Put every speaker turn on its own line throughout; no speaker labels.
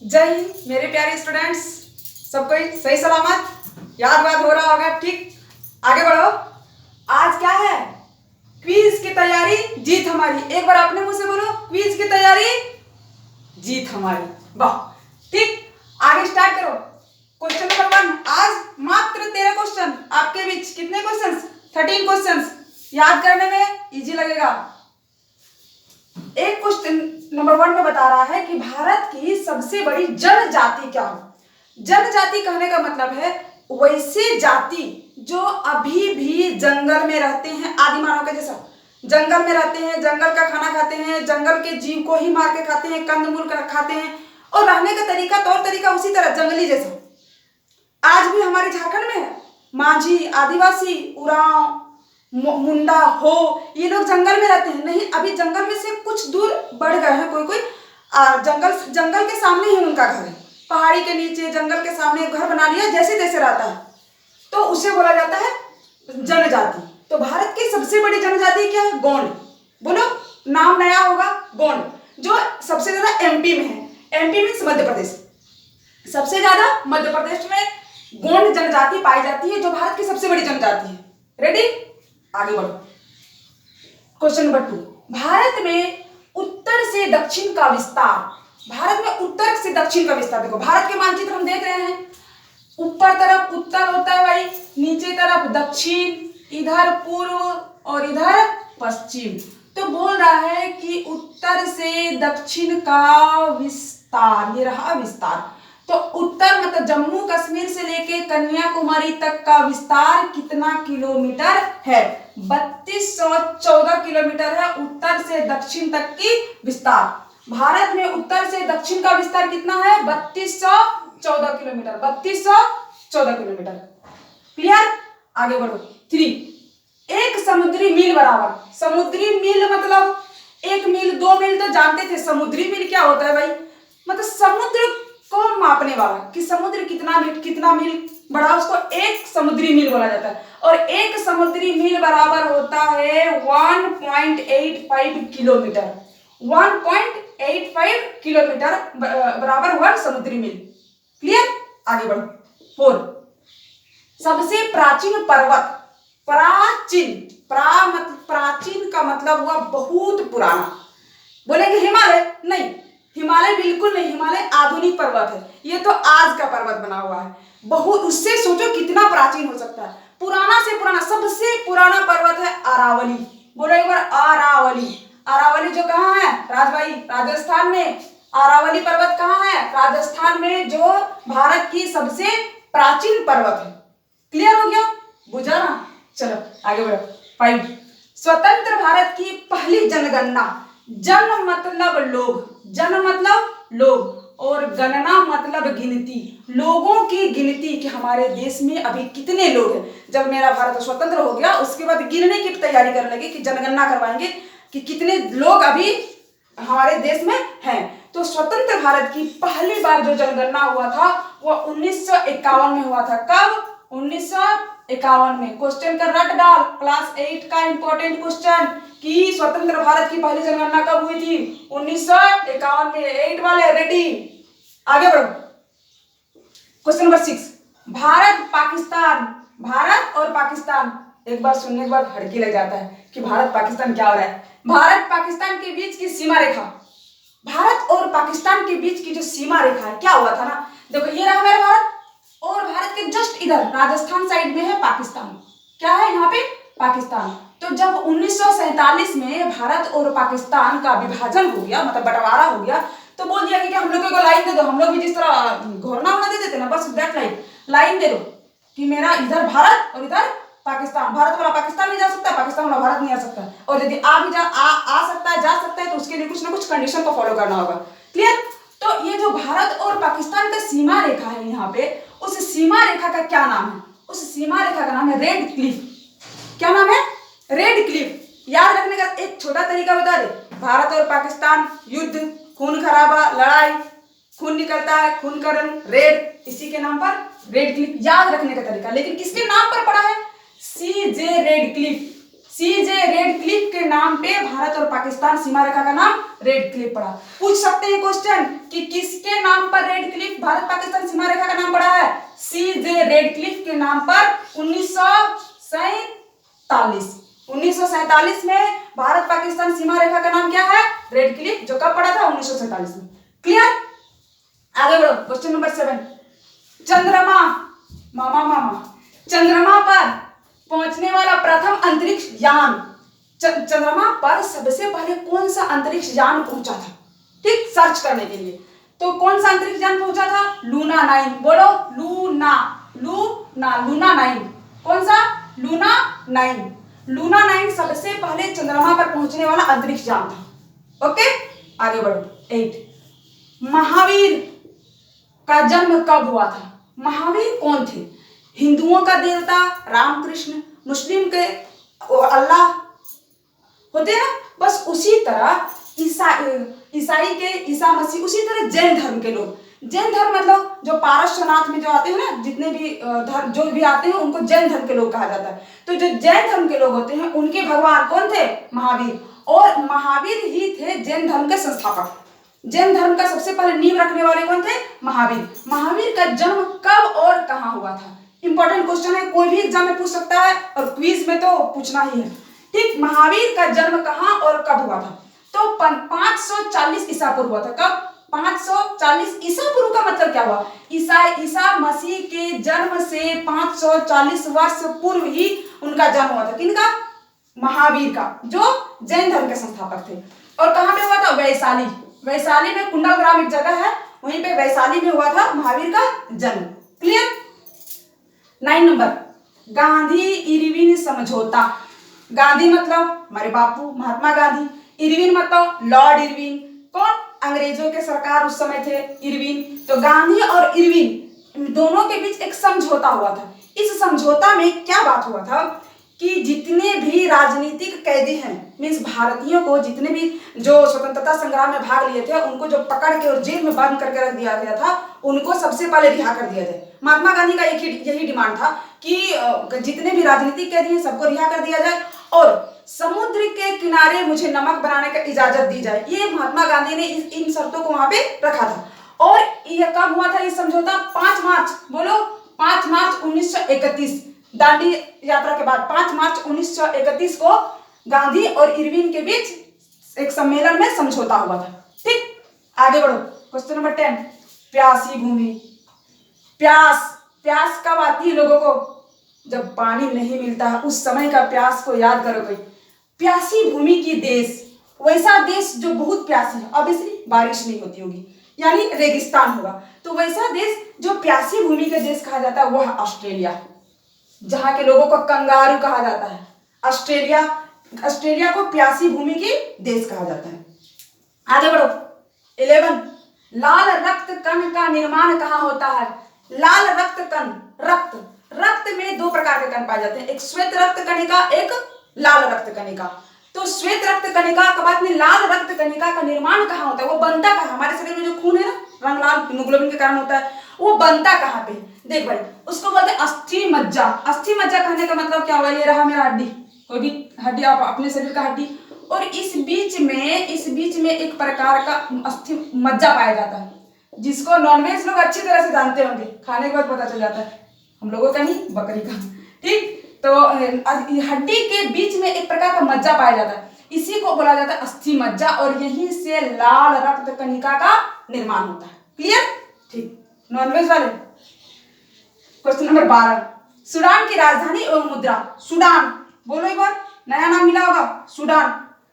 जय हिंद मेरे प्यारे स्टूडेंट्स, सब कोई सही सलामत याद हो रहा होगा। ठीक, आगे बढ़ो। आज क्या है? क्विज की तैयारी जीत हमारी। एक बार अपने मुंह से बोलो, क्विज की तैयारी जीत हमारी। वाह, ठीक, आगे स्टार्ट करो। Question number 1। आज मात्र 13 क्वेश्चन आपके बीच। कितने क्वेश्चन? 13 क्वेश्चन। याद करने में इजी लगेगा। एक क्वेश्चन नंबर 1 में बता रहा है कि भारत की सबसे बड़ी जनजाति क्या हो। जनजाति कहने का मतलब है वैसे जाति जो अभी भी जंगल में रहते हैं, आदि मानव के जैसा जंगल में रहते हैं, जंगल का खाना खाते हैं, जंगल के जीव को ही मार के खाते हैं, कंदमूल खाते हैं और रहने का तरीका, तौर तरीका उसी तरह जंगली जैसा आज भी हमारे झारखंड में है। माझी, आदिवासी, उरांव, मुंडा, हो, ये लोग जंगल में रहते हैं। नहीं, अभी जंगल में से कुछ दूर बढ़ गए हैं। कोई जंगल के सामने ही उनका घर है, पहाड़ी के नीचे जंगल के सामने घर बना लिया, जैसे तैसे रहता है, तो उसे बोला जाता है जनजाति। तो भारत की सबसे बड़ी जनजाति क्या है? गोंड। बोलो, नाम नया होगा, गोंड, जो सबसे ज्यादा एमपी में है। MP means Madhya Pradesh. सबसे ज्यादा मध्य प्रदेश में गोंड जनजाति पाई जाती है, जो भारत की सबसे बड़ी जनजाति है। रेडी, आगे बढ़ो। Question number 2। भारत में उत्तर से दक्षिण का विस्तार। भारत में उत्तर से दक्षिण का विस्तार देखो। भारत के मानचित्र हम देख रहे हैं, ऊपर तरफ उत्तर होता है भाई, नीचे तरफ दक्षिण, इधर पूर्व और इधर पश्चिम। तो बोल रहा है कि उत्तर से दक्षिण का विस्तार, ये रहा विस्तार। तो उत्तर मतलब जम्मू कश्मीर से लेके कन्याकुमारी तक का विस्तार कितना किलोमीटर है? 3214 किलोमीटर है उत्तर से दक्षिण तक की विस्तार। भारत में उत्तर से दक्षिण का विस्तार कितना है? 3214 किलोमीटर। 3214 किलोमीटर। क्लियर, आगे बढ़ो। 3। एक समुद्री मील बराबर। समुद्री मील मतलब 1 मील 2 मील तो जानते थे। समुद्री मील क्या होता है भाई? मतलब समुद्र को मापने वाला कि समुद्र कितना मील बड़ा, उसको एक समुद्री मील बोला जाता है। और एक समुद्री मील बराबर होता है 1.85 किलोमीटर। 1.85 किलोमीटर बराबर हुआ समुद्री मील। क्लियर, आगे बढ़ो। 4। सबसे प्राचीन पर्वत। प्राचीन, प्राचीन का मतलब हुआ बहुत पुराना। बोलेंगे हिमालय? नहीं, हिमालय बिल्कुल नहीं। हिमालय आधुनिक पर्वत है, ये तो आज का पर्वत बना हुआ है। बहुत, उससे सोचो कितना प्राचीन हो सकता है। पुराना से पुराना, सबसे पुराना पर्वत है अरावली। बोलो एक बार, अरावली। अरावली जो कहाँ है? राजभाई, राजस्थान में। अरावली पर्वत कहाँ है? राजस्थान में, जो भारत की सबसे प्राचीन पर्वत है। क्लियर हो गया? बुझा ना? चलो आगे बढ़ो। 5। स्वतंत्र भारत की पहली जनगणना। जन मतलब लोग, जन मतलब लोग और गणना मतलब गिनती, लोगों की गिनती कि हमारे देश में अभी कितने लोग हैं। जब मेरा भारत स्वतंत्र हो गया उसके बाद गिनने की तैयारी करने लगे कि जनगणना करवाएंगे कि कितने लोग अभी हमारे देश में हैं। तो स्वतंत्र भारत की पहली बार जो जनगणना हुआ था वो 1951 में हुआ था। कब? 1951 में। क्वेश्चन का रट डाल, क्लास 8 का इंपॉर्टेंट क्वेश्चन कि स्वतंत्र भारत की पहली जनगणना कब हुई थी? 1951 में। 8 वाले रेडी, आगे बढ़ो। Question number 6। भारत पाकिस्तान। भारत और पाकिस्तान, एक बार सुनने के बाद हड़की लग जाता है कि भारत पाकिस्तान क्या हो रहा है। भारत पाकिस्तान के बीच की सीमा रेखा, भारत और पाकिस्तान के बीच की जो सीमा रेखा है, क्या हुआ था ना, देखो ये रहा मेरा भारत और भारत के जस्ट इधर राजस्थान साइड में है पाकिस्तान। क्या है यहाँ पे? पाकिस्तान। तो जब 1947 में भारत और पाकिस्तान का विभाजन हो गया, मतलब बंटवारा हो गया, तो बोल दिया कि हम लोग को लाइन दे दो। हम लोग भी जिस तरह घोरना दे देते ना, बस दैट लाइन दे दो कि मेरा इधर भारत और इधर पाकिस्तान। भारत वाला पाकिस्तान नहीं जा सकता, पाकिस्तान वाला भारत नहीं आ सकता। और यदि आ सकता है, जा सकता है, तो उसके लिए कुछ ना कुछ कंडीशन को फॉलो करना होगा। क्लियर? तो ये जो भारत और पाकिस्तान का सीमा रेखा है यहाँ पे, उस सीमा रेखा का क्या नाम है? उस सीमा रेखा का नाम है रेड क्लिफ। क्या नाम है? Red Cliff. याद रखने का एक छोटा तरीका बता दे। भारत और पाकिस्तान युद्ध, खून खराबा, लड़ाई, खून निकलता है, खून का रंग रेड, इसी के नाम पर रेड क्लिफ। याद रखने का तरीका, लेकिन किसके नाम पर पड़ा है? सीजे रेड क्लिफ। सीजे रेडक्लिफ के नाम पे भारत और पाकिस्तान सीमा रेखा का नाम रेडक्लिफ पड़ा। पूछ सकते हैं क्वेश्चन कि किसके नाम पर रेडक्लिफ भारत पाकिस्तान सीमा रेखा का नाम पड़ा है? सीजे रेडक्लिफ के नाम पर 1947 में भारत पाकिस्तान सीमा रेखा का नाम क्या है? रेडक्लिफ, जो कब पड़ा था? 1947 में। क्लियर? आगे बढ़ो, क्वेश्चन नंबर 7। चंद्रमा पर पहुंचने वाला प्रथम अंतरिक्ष यान, चंद्रमा पर सबसे पहले कौन सा अंतरिक्ष यान पहुंचा था? ठीक, सर्च करने के लिए। तो कौन सा अंतरिक्ष यान पहुंचा था? लूना 9। बोलो, लूना 9। कौन सा? लूना 9। लूना 9 सबसे पहले चंद्रमा पर पहुंचने वाला अंतरिक्ष यान था। ओके, आगे बढ़ो। 8, महावीर का जन्म कब हुआ था? महावीर कौन थे? हिंदुओं का देवता रामकृष्ण, मुस्लिम के अल्लाह होते हैं ना, बस उसी तरह ईसाई के ईसा मसीह, उसी तरह जैन धर्म के लोग। जैन धर्म मतलब जो पारस्यनाथ में जो आते हैं ना, जितने भी धर्म जो भी आते हैं उनको जैन धर्म के लोग कहा जाता है। तो जो जैन धर्म के लोग होते हैं उनके भगवान कौन थे? महावीर। और महावीर ही थे जैन धर्म के संस्थापक। जैन धर्म का सबसे पहले नींव रखने वाले कौन थे? महावीर। महावीर का जन्म कब और कहां हुआ था? इंपॉर्टेंट क्वेश्चन है, कोई भी एग्जाम में पूछ सकता है और क्विज में तो पूछना ही है। ठीक, महावीर का जन्म कहां और कब हुआ था? तो 540 ईसा पूर्व हुआ था। कब? 540 ईसा पूर्व का मतलब क्या हुआ? ईसा मसीह के जन्म से 540 वर्ष पूर्व ही उनका जन्म हुआ था। किनका? महावीर का, जो जैन धर्म के संस्थापक थे। और कहां पे हुआ था? वैशाली। वैशाली में कुंडलग्राम एक जगह है, वहीं पे वैशाली में हुआ था महावीर का जन्म। क्लियर? 9 नंबर, गांधी इरविन समझौता। गांधी मतलब हमारे बापू महात्मा गांधी, इरविन मतलब लॉर्ड इरविन। कौन? अंग्रेजों के सरकार उस समय थे इरविन। तो गांधी और इरविन दोनों के बीच एक समझौता हुआ था। इस समझौता में क्या बात हुआ था कि जितने भी राजनीतिक कैदी हैं, मीन्स भारतीयों को जितने भी जो स्वतंत्रता संग्राम में भाग लिए थे उनको जो पकड़ के और जेल में बंद करके रख दिया गया था, उनको सबसे पहले रिहा कर दिया जाए। महात्मा गांधी का यही डिमांड था कि जितने भी राजनीतिक कैदी हैं सबको रिहा कर दिया जाए और समुद्र के किनारे मुझे नमक बनाने का इजाजत दी जाए। ये महात्मा गांधी ने इन शर्तों को वहां पे रखा था। और ये कब हुआ था ये समझौता? 5 मार्च, बोलो, 5 मार्च 1931, दांडी यात्रा के बाद 5 मार्च 1931 को गांधी और इरविन के बीच एक सम्मेलन में समझौता हुआ था। ठीक, आगे बढ़ो, क्वेश्चन नंबर 10। प्यासी भूमि। प्यास कब आती है लोगों को? जब पानी नहीं मिलता है, उस समय का प्यास को याद करो कोई। प्यासी भूमि की देश, वैसा देश जो बहुत प्यासी है, ऑब्वियसली बारिश नहीं होती होगी, यानी रेगिस्तान होगा। तो वैसा देश जो प्यासी भूमि के देश कहा जाता है वो है ऑस्ट्रेलिया, जहां के लोगों को कंगारू कहा जाता है। ऑस्ट्रेलिया को प्यासी भूमि की देश कहा जाता है। आगे बढ़ो। 11, लाल रक्त कण का निर्माण कहाँ होता है? लाल रक्त कण, रक्त में 2 प्रकार के कण पाए जाते हैं, एक श्वेत रक्त कणिका, एक लाल रक्त कणिका। तो श्वेत रक्त कणिका के बाद में लाल रक्त कणिका का निर्माण कहाँ होता है? वो बनता कहाँ? हमारे शरीर में जो खून है ना, रंग लाल हीमोग्लोबिन के कारण होता है, वो बनता कहाँ पे? देख भाई, उसको बोलते हैं अस्थि मज्जा। अस्थि मज्जा कहने का मतलब क्या हुआ? ये रहा मेरा हड्डी, कोई भी हड्डी, आप अपने शरीर का हड्डी, और इस बीच में एक प्रकार का अस्थि मज्जा पाया जाता है, जिसको नॉनवेज लोग अच्छी तरह से जानते होंगे, खाने के बाद पता चल जाता है, हम लोगों का नहीं, बकरी का। ठीक, तो हड्डी के बीच में एक प्रकार का मज्जा पाया जाता है, इसी को बोला जाता है अस्थि मज्जा, और यहीं से लाल रक्त कणिका का निर्माण होता है। क्लियर? ठीक, नॉनवेज वाले। क्वेश्चन नंबर 12, सूडान की राजधानी एवं मुद्रा। सूडान, बोलो एक बार, नया नाम मिला होगा,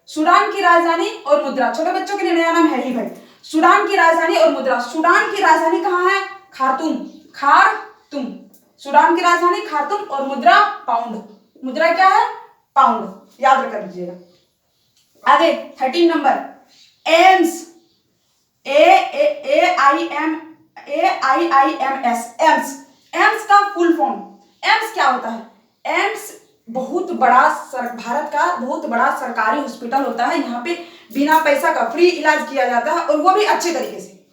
सूडान की राजधानी और मुद्रा, छोटे बच्चों के लिए नया नाम है ही भाई। सूडान की राजधानी और मुद्रा। सूडान की राजधानी कहाँ है? खार्तूम। सूडान की राजधानी खार्तूम और मुद्रा पाउंड। मुद्रा क्या है? पाउंड, याद कर लीजिएगा। आगे 13 नंबर, एम्स, एम्स का फुल फॉर्म। एम्स क्या होता है? एम्स बहुत बड़ा भारत का बहुत बड़ा सरकारी हॉस्पिटल होता है, यहाँ पे बिना पैसा का फ्री इलाज किया जाता है, और वो भी अच्छे तरीके से।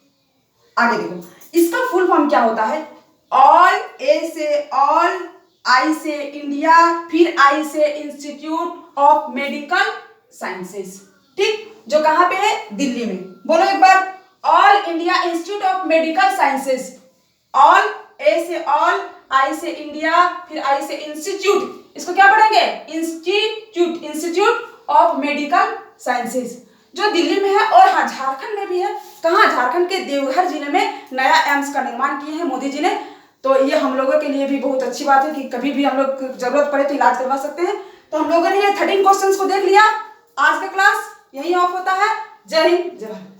आगे देखो, इसका फुल फॉर्म क्या होता है? ऑल, ए से ऑल, आई से इंडिया, फिर आई से इंस्टीट्यूट ऑफ मेडिकल साइंसेस, ठीक, जो कहाँ पे है, दिल्ली में। बोलो एक बार, all India institute of medical sciences. All, A से ऑल, आई से इंडिया, फिर आई से इंस्टीट्यूट, इसको क्या पढ़ेंगे, institute, institute of medical sciences, जो दिल्ली में है। और हाँ, झारखंड में भी है। कहाँ, झारखंड के देवघर जिले में नया एम्स का निर्माण किए हैं मोदी जी ने। तो ये हम लोगों के लिए भी बहुत अच्छी बात है कि कभी भी हम लोग जरूरत पड़े तो इलाज करवा सकते हैं। तो हम लोगों ने ये 13 क्वेश्चंस को देख लिया। आज का क्लास यही ऑफ होता है। जय हिंद, जय भारत।